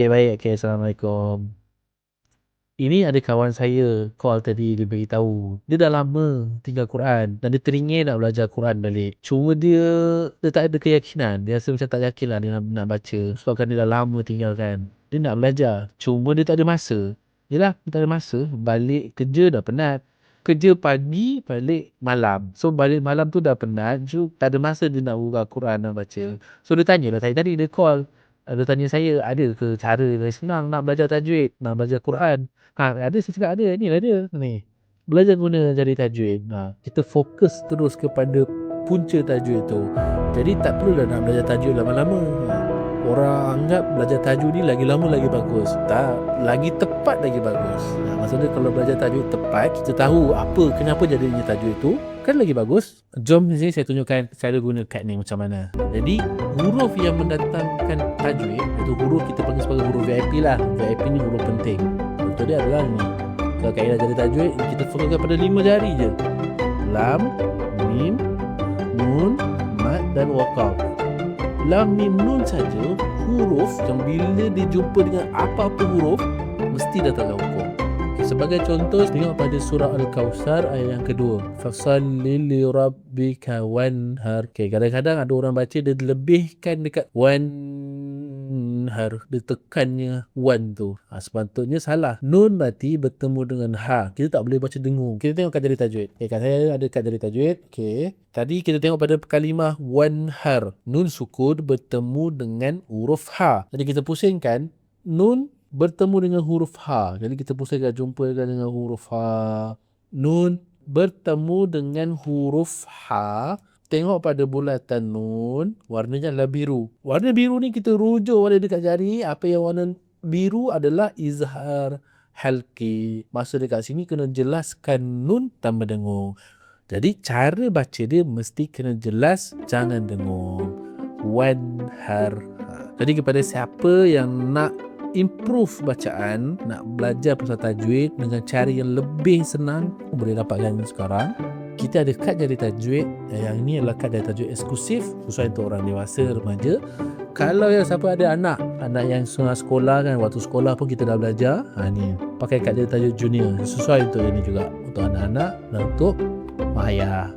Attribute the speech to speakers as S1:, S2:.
S1: Okay, baik. Okay, Assalamualaikum. Ini ada kawan saya call tadi, dia beritahu dia dah lama tinggal Quran dan dia teringin nak belajar Quran balik. Cuma dia tak ada keyakinan. Dia rasa macam tak yakin lah dia nak baca sebabkan dia dah lama tinggal kan. Dia nak belajar, cuma dia tak ada masa. Yelah, dia tak ada masa. Balik kerja dah penat. Kerja pagi, balik malam. So balik malam tu dah penat, so tak ada masa dia nak buka Quran, nak baca. So dia tanyalah tadi dia call. Dia tanya saya, ada ke cara yang senang nak belajar tajwid, nak belajar Quran? Ada, saya cakap ada. Inilah dia ni. Belajar guna jari tajwid. Kita fokus terus kepada punca tajwid tu. Jadi tak perlulah nak belajar tajwid lama-lama. Orang anggap belajar tajwid ni lagi lama lagi bagus. Tak, lagi tepat lagi bagus. Maksudnya kalau belajar tajwid tepat, kita tahu kenapa jadinya tajwid tu, kan lagi bagus. Jom di sini saya tunjukkan cara guna kad ni macam mana. Jadi huruf yang mendatangkan tajwid, iaitu huruf kita panggil sebagai huruf VIP lah. VIP ni huruf penting. Contoh dia adalah ni. Kalau kaedah jari tajwid, kita fokuskan pada 5 jari je. Lam, Mim, Nun, Mat dan Waqaf. Lam, Mim, Nun saja huruf yang bila dijumpa dengan apa-apa huruf mesti datang hukum. Sebagai contoh, tengok pada surah Al-Kawthar ayat yang kedua. Fasalli li rabbika wanhar. Kadang-kadang ada orang baca dia lebihkan dekat wanhar, dia tekannya wan tu. Sepatutnya salah. Nun mati bertemu dengan ha. Kita tak boleh baca dengung. Kita tengok kad jari tajwid. Kat saya ada kad jari tajwid. Tadi kita tengok pada kalimah wanhar. Nun sukun bertemu dengan huruf ha. Jadi kita pusingkan nun bertemu dengan huruf ha. Jadi kita pusingkan, jumpakan dengan huruf ha. Nun bertemu dengan huruf ha. Tengok pada bulatan nun, warnanya adalah biru. Warna biru ni kita rujuk pada dekat jari. Apa yang warna biru adalah izhar halqi. Maksud dekat sini kena jelaskan nun tanpa dengung. Jadi cara baca dia mesti kena jelas, jangan dengung. Wanhar. Jadi kepada siapa yang nak improve bacaan, nak belajar pasal tajwid dengan cara yang lebih senang, boleh dapatkan sekarang. Kita ada kad jari tajwid. Yang ini adalah kad jari tajwid eksklusif, khusus untuk orang dewasa, remaja. Kalau yang siapa ada anak yang sekolah kan, waktu sekolah pun kita dah belajar, ni pakai kad jari tajwid junior, sesuai untuk ini juga, untuk anak-anak dan untuk mak ayah.